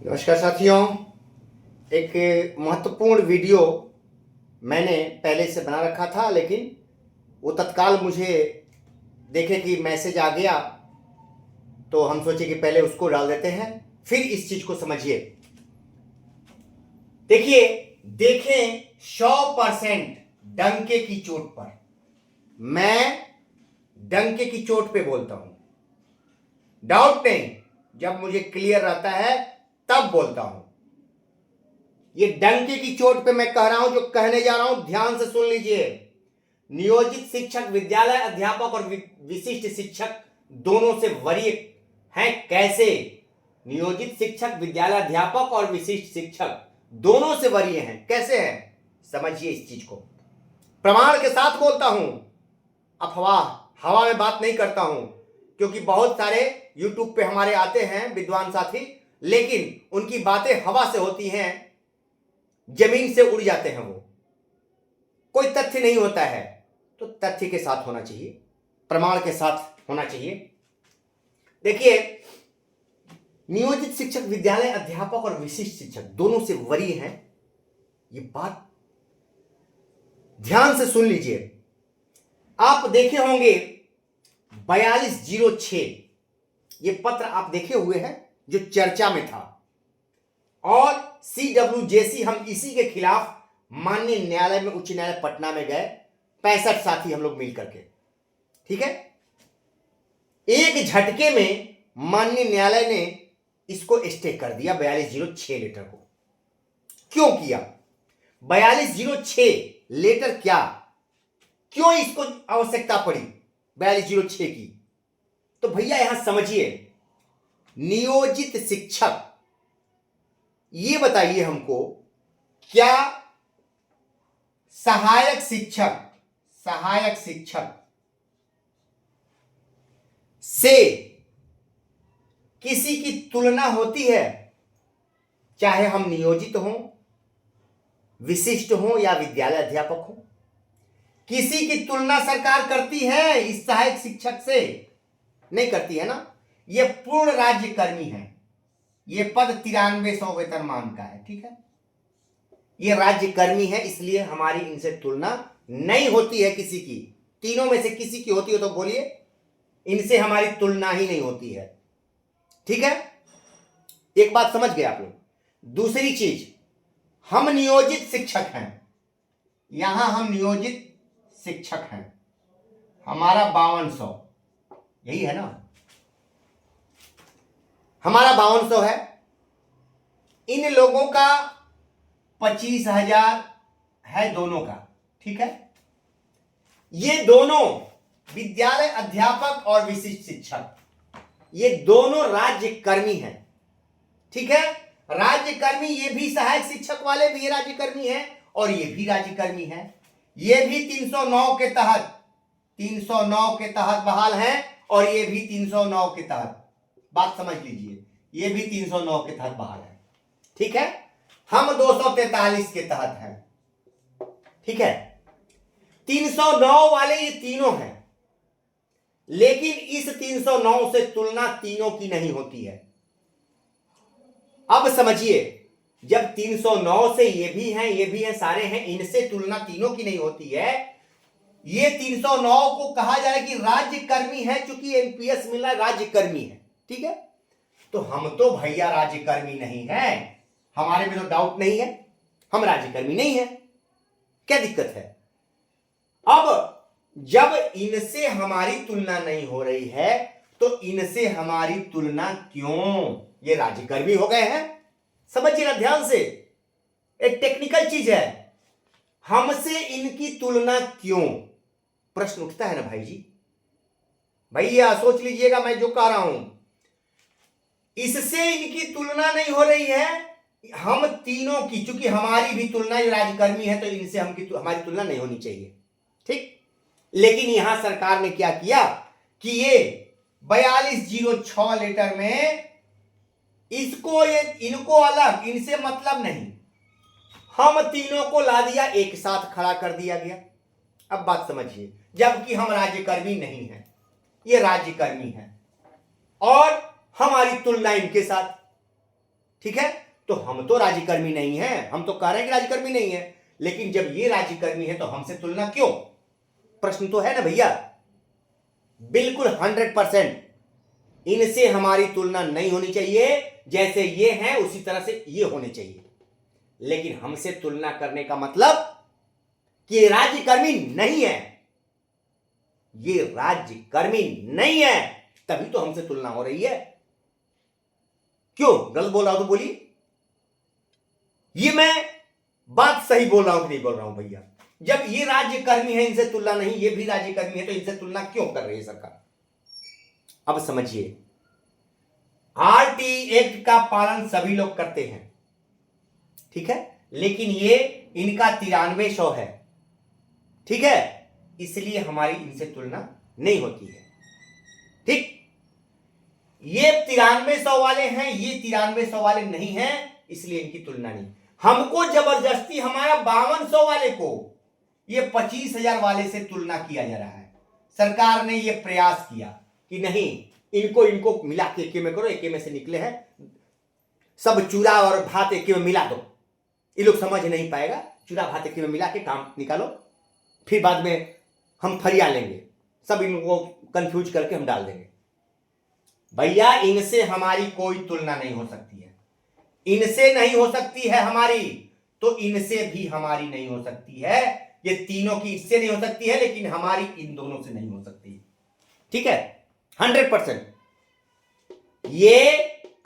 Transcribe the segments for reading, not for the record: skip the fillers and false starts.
नमस्कार साथियों। एक महत्वपूर्ण वीडियो मैंने पहले से बना रखा था, लेकिन वो तत्काल मुझे देखे कि मैसेज आ गया, तो हम सोचे कि पहले उसको डाल देते हैं, फिर इस चीज को समझिए। देखिए, देखें 100% डंके की चोट पर, मैं डंके की चोट पे बोलता हूं, डाउट नहीं। जब मुझे क्लियर रहता है तब बोलता हूं। ये डंके की चोट पे मैं कह रहा हूं, जो कहने जा रहा हूं ध्यान से सुन लीजिए। नियोजित शिक्षक, विद्यालय अध्यापक और विशिष्ट शिक्षक दोनों से वरीय हैं। कैसे? नियोजित शिक्षक, विद्यालय अध्यापक और विशिष्ट शिक्षक दोनों से वरीय हैं। कैसे हैं? समझिए इस चीज को। प्रमाण के साथ बोलता हूं, अफवाह हवा में बात नहीं करता हूं, क्योंकि बहुत सारे यूट्यूब पे हमारे आते हैं विद्वान साथी, लेकिन उनकी बातें हवा से होती हैं, जमीन से उड़ जाते हैं, वो कोई तथ्य नहीं होता है। तो तथ्य के साथ होना चाहिए, प्रमाण के साथ होना चाहिए। देखिए, नियोजित शिक्षक, विद्यालय अध्यापक और विशिष्ट शिक्षक दोनों से वरीय हैं। ये बात ध्यान से सुन लीजिए। आप देखे होंगे 4206, ये पत्र आप देखे हुए हैं जो चर्चा में था, और CWJC, हम इसी के खिलाफ माननीय न्यायालय में, उच्च न्यायालय पटना में गए, 65 साथी हम लोग मिल करके। ठीक है, एक झटके में माननीय न्यायालय ने इसको स्टे कर दिया 4206 लेटर को। क्यों किया? 4206 लेटर क्या, क्यों इसको आवश्यकता पड़ी 4206 की? तो भैया यहां समझिए, नियोजित शिक्षक, ये बताइए हमको, क्या सहायक शिक्षक से किसी की तुलना होती है? चाहे हम नियोजित हों, विशिष्ट हों या विद्यालय अध्यापक हों, किसी की तुलना सरकार करती है इस सहायक शिक्षक से? नहीं करती है ना। यह पूर्ण राज्य कर्मी है, यह पद 9300 वेतनमान का है। ठीक है, ये राज्य कर्मी है, इसलिए हमारी इनसे तुलना नहीं होती है किसी की। तीनों में से किसी की होती हो तो बोलिए, इनसे हमारी तुलना ही नहीं होती है। ठीक है, एक बात समझ गए आप लोग। दूसरी चीज, हम नियोजित शिक्षक हैं, यहां हम नियोजित शिक्षक हैं, हमारा 5200, यही है ना, हमारा 5200 है। इन लोगों का 25,000 है दोनों का। ठीक है, ये दोनों विद्यालय अध्यापक और विशिष्ट शिक्षक, ये दोनों राज्य कर्मी हैं। ठीक है, राज्य कर्मी, ये भी सहायक शिक्षक वाले भी राज्य कर्मी हैं, और ये भी राज्य कर्मी हैं। ये भी 309 के तहत बहाल हैं, और ये भी 309 के तहत, बात समझ लीजिए, ये भी 309 के तहत बहाल है। ठीक है, हम 243 के तहत हैं। ठीक है, 309 वाले ये तीनों हैं, लेकिन इस 309 से तुलना तीनों की नहीं होती है। अब समझिए, जब 309 से ये भी हैं, सारे हैं, इनसे तुलना तीनों की नहीं होती है। ये 309 को कहा जा रहा है कि राज्य कर्मी है, चूंकि एनपीएस मिला, राज्य कर्मी है। ठीक है, तो हम तो भैया राज्य कर्मी नहीं है, हमारे में तो डाउट नहीं है, हम राज्यकर्मी नहीं है। क्या दिक्कत है? अब जब इनसे हमारी तुलना नहीं हो रही है, तो इनसे हमारी तुलना क्यों? ये राज्यकर्मी हो गए हैं। समझिए ना ध्यान से, एक टेक्निकल चीज है, हमसे इनकी तुलना क्यों? प्रश्न उठता है ना भाई जी। भैया सोच लीजिएगा मैं जो कह रहा हूं, इससे इनकी तुलना नहीं हो रही है, हम तीनों की, चूंकि हमारी भी तुलना, ये राज्यकर्मी है, तो इनसे हमारी तुलना नहीं होनी चाहिए। ठीक, लेकिन यहां सरकार ने क्या किया कि ये 4206 लेटर में इनको अलग, इनसे मतलब नहीं, हम तीनों को ला दिया, एक साथ खड़ा कर दिया गया। अब बात समझिए, जबकि हम राज्यकर्मी नहीं हैं, ये राज्यकर्मी हैं, और हमारी तुलना इनके साथ। ठीक है, तो हम तो राज्यकर्मी नहीं हैं, हम तो कह रहे हैं कि राज्यकर्मी नहीं है, लेकिन जब ये राज्यकर्मी है तो हमसे तुलना क्यों? प्रश्न तो है ना भैया। बिल्कुल 100% इनसे हमारी तुलना नहीं होनी चाहिए, जैसे ये हैं उसी तरह से ये होने चाहिए। लेकिन हमसे तुलना करने का मतलब कि ये राज्यकर्मी नहीं है, ये राज्यकर्मी नहीं है, तभी तो हमसे तुलना हो रही है। क्यों गलत बोल रहा हूं तो बोलिए, ये मैं बात सही बोल रहा हूं कि नहीं बोल रहा हूं भैया? जब ये राज्यकर्मी है इनसे तुलना नहीं, ये भी राज्यकर्मी है, तो इनसे तुलना क्यों कर रही है सरकार? अब समझिए, आरटी एक्ट का पालन सभी लोग करते हैं, ठीक है, लेकिन ये इनका 9300 है, ठीक है, इसलिए हमारी इनसे तुलना नहीं होती है। ठीक, ये 9300 वाले हैं, ये 9300 वाले नहीं हैं, इसलिए इनकी तुलना नहीं। हमको जबरदस्ती हमारा 5200 वाले को ये 25,000 वाले से तुलना किया जा रहा है। सरकार ने ये प्रयास किया कि नहीं, इनको मिला के एके में करो, एके में से निकले हैं, सब चूरा और भात एके में मिला दो, ये लोग समझ नहीं पाएगा, चूरा भात एके में मिला के काम निकालो, फिर बाद में हम फरिया लेंगे, सब इनको कंफ्यूज करके हम डाल देंगे। भैया इनसे हमारी कोई तुलना नहीं हो सकती है, इनसे नहीं हो सकती है हमारी, तो इनसे भी हमारी नहीं हो सकती है। ये तीनों की इससे नहीं हो सकती है, लेकिन हमारी इन दोनों से नहीं हो सकती। ठीक है, 100% ये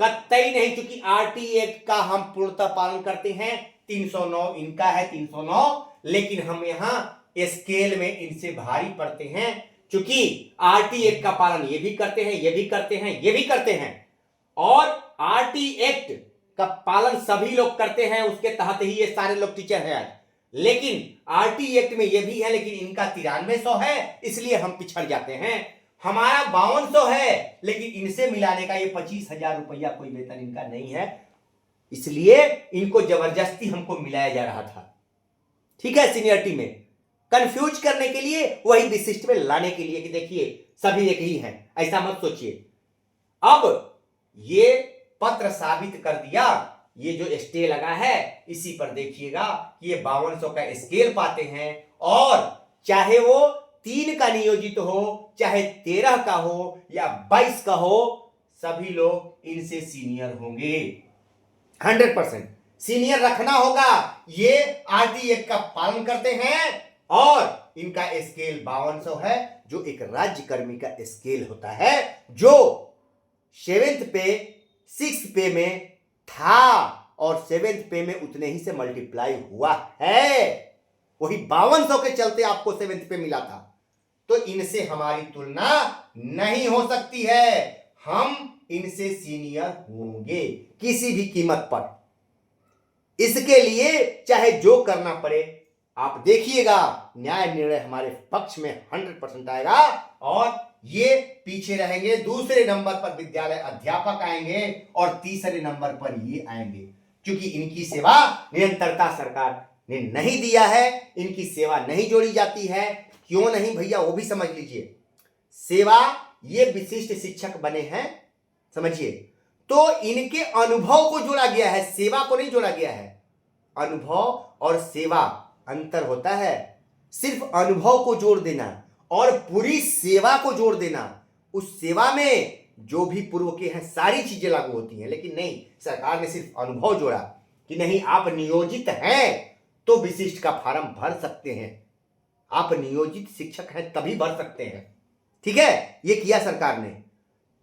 कतई नहीं, क्योंकि आरटी एक्ट का हम पूर्णतः पालन करते हैं। 309 इनका है, 309, लेकिन हम यहां स्केल में इनसे भारी पड़ते हैं, क्योंकि आरटी एक्ट का पालन ये भी करते हैं, ये भी करते हैं, ये भी करते हैं, और आरटी एक्ट का पालन सभी लोग करते हैं, उसके तहत ही ये सारे लोग टीचर हैं। लेकिन आरटी एक्ट में ये भी है, लेकिन इनका 9300 है, इसलिए हम पिछड़ जाते हैं। हमारा 5200 है, लेकिन इनसे मिलाने का ये 25,000 रुपया कोई वेतन इनका नहीं है, इसलिए इनको जबरदस्ती हमको मिलाया जा रहा था। ठीक है, सीनियरिटी में कंफ्यूज करने के लिए, वही विशिष्ट में लाने के लिए कि देखिए सभी एक ही हैं, ऐसा मत सोचिए। अब ये पत्र साबित कर दिया, ये जो स्टे लगा है इसी पर देखिएगा कि ये 5200 का स्केल पाते हैं, और चाहे वो 3 का नियोजित हो, चाहे 13 का हो या 22 का हो, सभी लोग इनसे सीनियर होंगे। 100% सीनियर रखना होगा। ये आरटी एक्ट का पालन करते हैं, और इनका स्केल 5200 है, जो एक राज्यकर्मी का स्केल होता है, जो 7th पे 6th पे में था, और 7th पे में उतने ही से मल्टीप्लाई हुआ है, वही 5200 के चलते आपको 7th पे मिला था। तो इनसे हमारी तुलना नहीं हो सकती है, हम इनसे सीनियर होंगे किसी भी कीमत पर। इसके लिए चाहे जो करना पड़े, आप देखिएगा न्याय निर्णय हमारे पक्ष में 100% आएगा, और ये पीछे रहेंगे। दूसरे नंबर पर विद्यालय अध्यापक आएंगे, और तीसरे नंबर पर ये आएंगे, क्योंकि इनकी सेवा निरंतरता सरकार ने नहीं दिया है, इनकी सेवा नहीं जोड़ी जाती है। क्यों नहीं भैया, वो भी समझ लीजिए। सेवा, ये विशिष्ट शिक्षक बने हैं, समझिए, तो इनके अनुभव को जोड़ा गया है, सेवा को नहीं जोड़ा गया है। अनुभव और सेवा अंतर होता है। सिर्फ अनुभव को जोड़ देना और पूरी सेवा को जोड़ देना, उस सेवा में जो भी पूर्व के हैं सारी चीजें लागू होती हैं, लेकिन नहीं, सरकार ने सिर्फ अनुभव जोड़ा कि नहीं, आप नियोजित हैं तो विशिष्ट का फॉर्म भर सकते हैं, आप नियोजित शिक्षक हैं तभी भर सकते हैं। ठीक है, ये किया सरकार ने।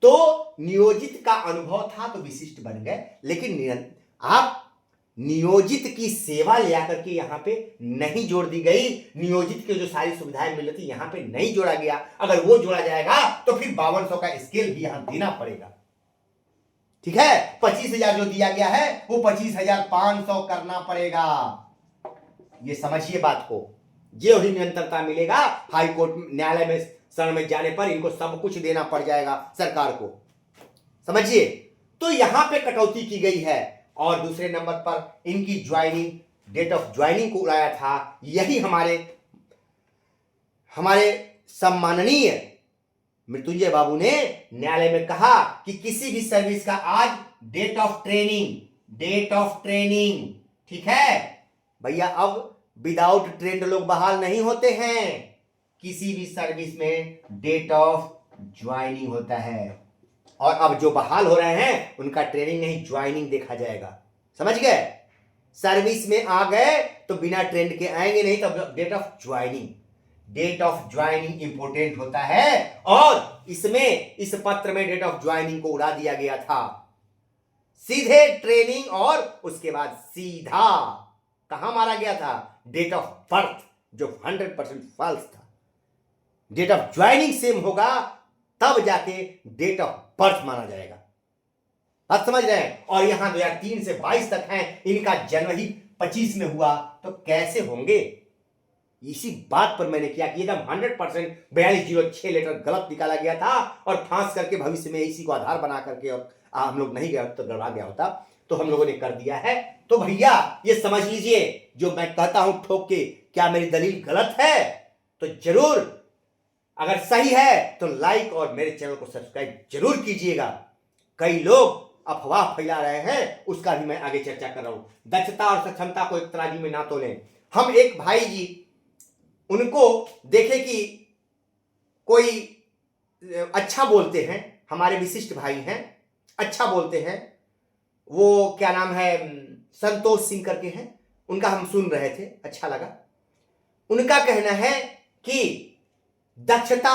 तो नियोजित का अनुभव था तो विशिष्ट बन गए, लेकिन आप नियोजित की सेवा ले आकर के यहां पे नहीं जोड़ दी गई। नियोजित के जो सारी सुविधाएं मिल रही थी यहां पे नहीं जोड़ा गया। अगर वो जोड़ा जाएगा तो फिर 5200 का स्केल भी यहां देना पड़ेगा। ठीक है, 25,000 जो दिया गया है वो 25,500 करना पड़ेगा। ये समझिए बात को, ये वही निरंतरता मिलेगा। हाई कोर्ट न्यायालय में शरण में जाने पर इनको सब कुछ देना पड़ जाएगा सरकार को, समझिए। तो यहां पे कटौती की गई है, और दूसरे नंबर पर इनकी ज्वाइनिंग, डेट ऑफ ज्वाइनिंग को उड़ाया था। यही हमारे सम्माननीय मृत्युंजय बाबू ने न्यायालय में कहा कि किसी भी सर्विस का आज date of training date of training. ठीक है भैया, अब विदाउट ट्रेंड लोग बहाल नहीं होते हैं। किसी भी सर्विस में डेट ऑफ ज्वाइनिंग होता है, और अब जो बहाल हो रहे हैं उनका ट्रेनिंग नहीं ज्वाइनिंग देखा जाएगा। समझ गए? सर्विस में आ गए तो बिना ट्रेंड के आएंगे नहीं, तब date of joining, date of joining important होता है। और इसमें इस पत्र में डेट ऑफ ज्वाइनिंग को उड़ा दिया गया था। सीधे ट्रेनिंग और उसके बाद सीधा कहां मारा गया था? डेट ऑफ बर्थ, जो 100% फॉल्स था। डेट ऑफ ज्वाइनिंग सेम होगा तब जाके डेट ऑफ बर्थ माना जाएगा। बात समझ रहे हैं? और यहां 2003 से 22 तक है, इनका जन्म ही 25 में हुआ, तो कैसे होंगे? इसी बात पर मैंने किया कि एकदम 100% 4206 लेटर गलत निकाला गया था, और फांस करके भविष्य में इसी को आधार बना करके, और हम लोग नहीं गए तो गड़बड़ा गया होता, तो हम लोगों ने कर दिया है। तो भैया ये समझ लीजिए, जो मैं कहता हूं ठोक के, क्या मेरी दलील गलत है? तो जरूर, अगर सही है तो लाइक और मेरे चैनल को सब्सक्राइब जरूर कीजिएगा। कई लोग अफवाह फैला रहे हैं, उसका भी मैं आगे चर्चा कर रहा हूं। दक्षता और सक्षमता को एक तराजू में ना तोलें। हम एक भाई जी, उनको देखे कि कोई अच्छा बोलते हैं, हमारे विशिष्ट भाई हैं, अच्छा बोलते हैं, वो क्या नाम है, संतोष सिंह करके हैं, उनका हम सुन रहे थे, अच्छा लगा। उनका कहना है कि दक्षता,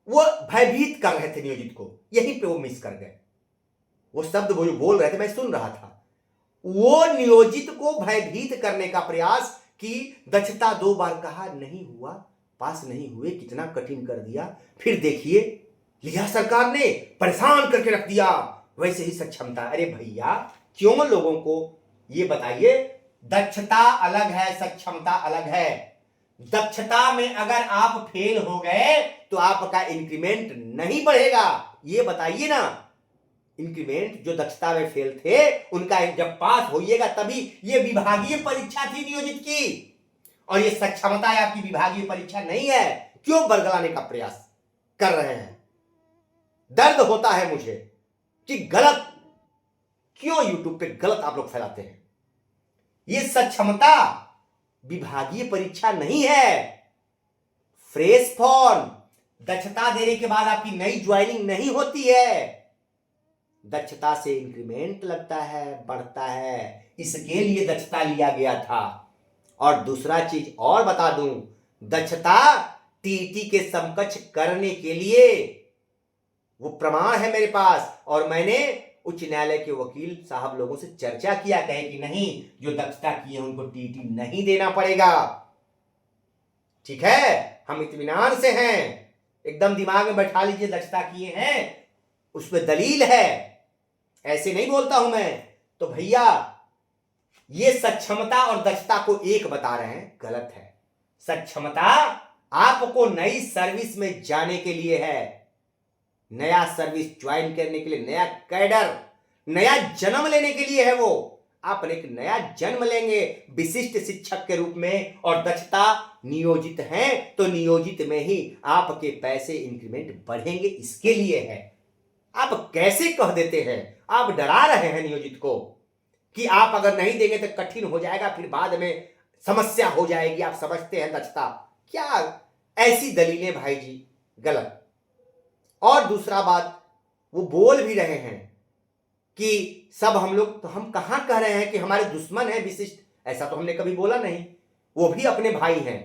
वो भयभीत कर रहे थे नियोजित को, यहीं पे वो मिस कर गए। वो शब्द वो जो बोल रहे थे मैं सुन रहा था, वो नियोजित को भयभीत करने का प्रयास कि दक्षता 2 बार कहा, नहीं हुआ, पास नहीं हुए, कितना कठिन कर दिया, फिर देखिए लिया सरकार ने, परेशान करके रख दिया। वैसे ही सक्षमता, अरे भैया क्यों लोगों को ये बताइए, दक्षता अलग है, सक्षमता अलग है। दक्षता में अगर आप फेल हो गए तो आपका इंक्रीमेंट नहीं बढ़ेगा, ये बताइए ना। इंक्रीमेंट जो दक्षता में फेल थे उनका जब पास होइएगा तभी, ये विभागीय परीक्षा थी नियोजित की, और ये सक्षमता आपकी विभागीय परीक्षा नहीं है। क्यों बरगलाने का प्रयास कर रहे हैं? दर्द होता है मुझे कि गलत क्यों यूट्यूब पे गलत आप लोग फैलाते हैं। ये सक्षमता विभागीय परीक्षा नहीं है, फ्रेश फॉर्म। दक्षता देने के बाद आपकी नई ज्वाइनिंग नहीं होती है, दक्षता से इंक्रीमेंट लगता है, बढ़ता है, इसके लिए दक्षता लिया गया था। और दूसरा चीज और बता दूं, दक्षता टीटी के समकक्ष करने के लिए वो प्रमाण है मेरे पास, और मैंने उच्च न्यायालय के वकील साहब लोगों से चर्चा किया, कहे कि नहीं, जो दक्षता किए उनको टीटी नहीं देना पड़ेगा। ठीक है, हम इत्मीनान से हैं, एकदम दिमाग में बैठा लीजिए, दक्षता किए हैं, उसमें दलील है, ऐसे नहीं बोलता हूं मैं। तो भैया ये सक्षमता और दक्षता को एक बता रहे हैं, गलत है। सक्षमता आपको नई सर्विस में जाने के लिए है, नया सर्विस ज्वाइन करने के लिए, नया कैडर, नया जन्म लेने के लिए है। वो आप एक नया जन्म लेंगे विशिष्ट शिक्षक के रूप में, और दक्षता नियोजित हैं तो नियोजित में ही आपके पैसे इंक्रीमेंट बढ़ेंगे, इसके लिए है। आप कैसे कह देते हैं, आप डरा रहे हैं नियोजित को कि आप अगर नहीं देंगे तो कठिन हो जाएगा, फिर बाद में समस्या हो जाएगी, आप समझते हैं दक्षता। क्या ऐसी दलीलें भाई जी, गलत। और दूसरा बात, वो बोल भी रहे हैं कि सब हम लोग, तो हम कहां कह रहे हैं कि हमारे दुश्मन है विशिष्ट, ऐसा तो हमने कभी बोला नहीं, वो भी अपने भाई हैं।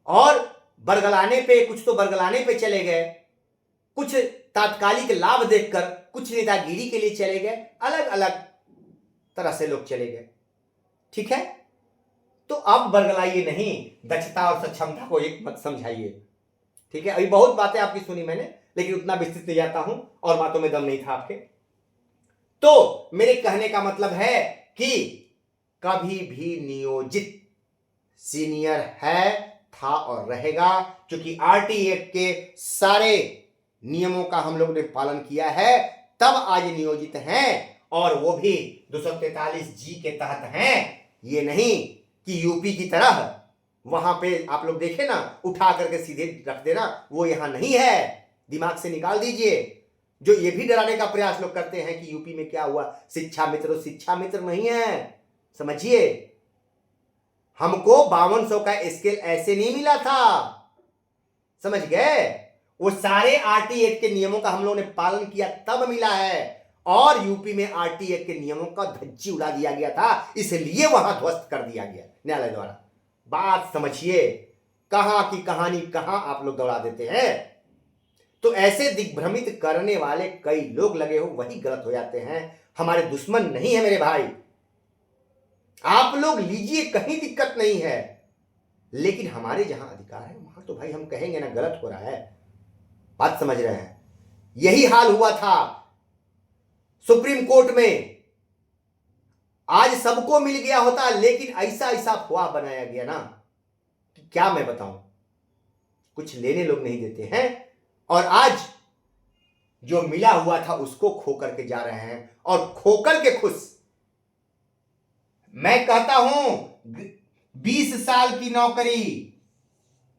और बरगलाने पे, कुछ तो बरगलाने पे चले गए, कुछ तात्कालिक लाभ देखकर, कुछ नेतागिरी के लिए चले गए, अलग अलग तरह से लोग चले गए। ठीक है, तो अब बरगलाइए नहीं, दक्षता और सक्षमता को एक मत समझाइए। ठीक है, अभी बहुत बातें आपकी सुनी मैंने, लेकिन उतना विस्तृत नहीं जाता हूं, और बातों में दम नहीं था आपके। तो मेरे कहने का मतलब है कि कभी भी नियोजित सीनियर है, था और रहेगा, क्योंकि आरटी एक्ट के सारे नियमों का हम लोगों ने पालन किया है, तब आज नियोजित हैं, और वो भी 243 जी के तहत हैं। ये नहीं कि यूपी की तरह वहां पे आप लोग देखे ना, उठा करके सीधे रख देना, वो यहां नहीं है, दिमाग से निकाल दीजिए। जो ये भी डराने का प्रयास लोग करते हैं कि यूपी में क्या हुआ, शिक्षा मित्र नहीं है। समझिए, हमको 5200 का स्केल ऐसे नहीं मिला था, समझ गए? वो सारे आरटी एक्ट के नियमों का हम लोगों ने पालन किया तब मिला है, और यूपी में आरटी एक्ट के नियमों का धज्जी उड़ा दिया गया था, इसलिए वहां ध्वस्त कर दिया गया न्यायालय द्वारा। बात समझिए, कहां की कहानी कहां आप लोग दौड़ा देते हैं। तो ऐसे दिग्भ्रमित करने वाले कई लोग लगे हो, वही गलत हो जाते हैं। हमारे दुश्मन नहीं है मेरे भाई, आप लोग लीजिए, कहीं दिक्कत नहीं है, लेकिन हमारे जहां अधिकार है वहां तो भाई हम कहेंगे ना गलत हो रहा है। बात समझ रहे हैं? यही हाल हुआ था सुप्रीम कोर्ट में। आज सबको मिल गया होता, लेकिन ऐसा ऐसा अफवाह बनाया गया ना कि क्या मैं बताऊं, कुछ लेने लोग नहीं देते हैं। और आज जो मिला हुआ था उसको खो करके जा रहे हैं, और खोकर के खुश। मैं कहता हूं 20 साल की नौकरी,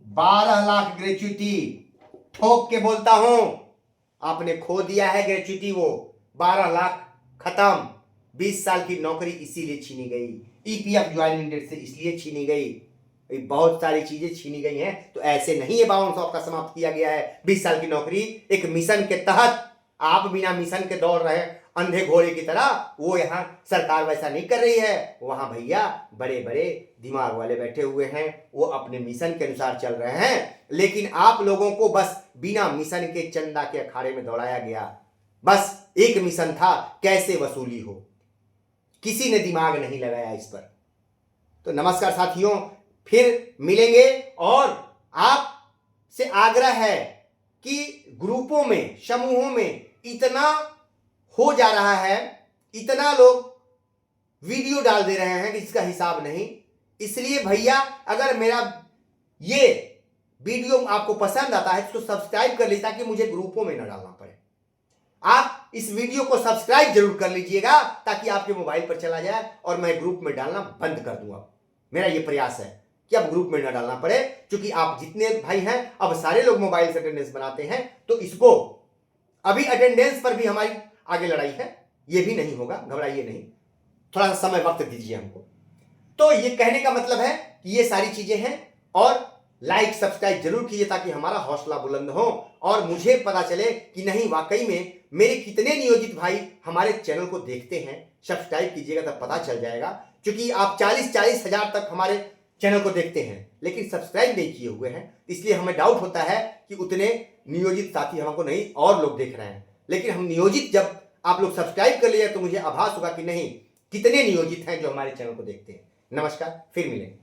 12 लाख ग्रेच्युटी, ठोक के बोलता हूं आपने खो दिया है ग्रेच्युटी। वो 12 लाख खत्म। 20 साल की नौकरी इसीलिए छीनी गई, ईपीएफ ज्वाइनिंग डेट से इसलिए छीनी गई, बहुत सारी चीजें छीनी गई हैं। तो ऐसे नहीं है 5200 का समाप्त किया गया है। 20 साल की नौकरी एक मिशन के तहत, आप बिना मिशन के दौड़ रहे हैं अंधे घोड़े की तरह, वो यहां सरकार वैसा नहीं कर रही है। वहां भैया बड़े बड़े दिमाग वाले बैठे हुए हैं, वो अपने मिशन के अनुसार चल रहे हैं। लेकिन आप लोगों को बस बिना मिशन के चंदा के अखाड़े में दौड़ाया गया। बस एक मिशन था, कैसे वसूली हो, किसी ने दिमाग नहीं लगाया इस पर। तो नमस्कार साथियों, फिर मिलेंगे। और आपसे आग्रह है कि ग्रुपों में, समूहों में इतना हो जा रहा है, इतना लोग वीडियो डाल दे रहे हैं कि इसका हिसाब नहीं। इसलिए भैया, अगर मेरा ये वीडियो आपको पसंद आता है तो सब्सक्राइब कर लीजिए, ताकि मुझे ग्रुपों में ना डालना पड़े। आप इस वीडियो को सब्सक्राइब जरूर कर लीजिएगा, ताकि आपके मोबाइल पर चला जाए और मैं ग्रुप में डालना बंद कर दूंगा। मेरा ये प्रयास है कि अब ग्रुप में ना डालना पड़े, क्योंकि आप जितने भाई हैं अब सारे लोग मोबाइल से अटेंडेंस बनाते हैं। तो इसको अभी अटेंडेंस पर भी हमारी आगे लड़ाई है, ये भी नहीं होगा, घबराइए नहीं, थोड़ा सा समय वक्त दीजिए हमको। तो ये कहने का मतलब है कि ये सारी चीजें हैं, और लाइक सब्सक्राइब जरूर कीजिए ताकि हमारा हौसला बुलंद हो और मुझे पता चले कि नहीं वाकई में मेरे कितने नियोजित भाई हमारे चैनल को देखते हैं। सब्सक्राइब कीजिएगा तब पता चल जाएगा, क्योंकि आप 40-40 हजार तक हमारे चैनल को देखते हैं लेकिन सब्सक्राइब नहीं किए हुए हैं, इसलिए हमें डाउट होता है कि उतने नियोजित साथी हमको नहीं और लोग देख रहे हैं। लेकिन हम नियोजित, जब आप लोग सब्सक्राइब कर लिए तो मुझे आभास होगा कि नहीं कितने नियोजित हैं जो हमारे चैनल को देखते हैं। नमस्कार, फिर मिलेंगे।